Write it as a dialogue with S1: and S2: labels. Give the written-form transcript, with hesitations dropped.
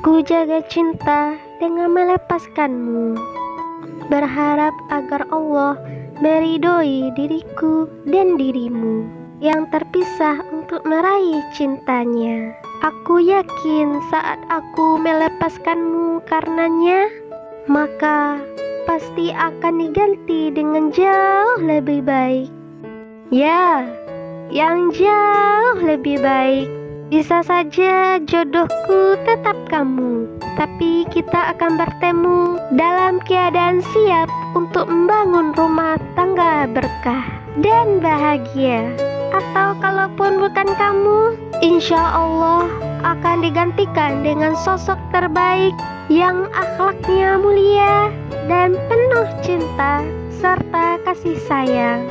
S1: Ku jaga cinta dengan melepaskanmu, berharap agar Allah meridhoi diriku dan dirimu yang terpisah untuk meraih cintanya. Aku yakin saat aku melepaskanmu karenanya, maka pasti akan diganti dengan jauh lebih baik. Ya, yang jauh lebih baik. Bisa saja jodohku tetap kamu, tapi kita akan bertemu dalam keadaan siap untuk membangun rumah tangga berkah dan bahagia. Atau kalaupun bukan kamu, insya Allah akan digantikan dengan sosok terbaik yang akhlaknya mulia dan penuh cinta serta kasih sayang.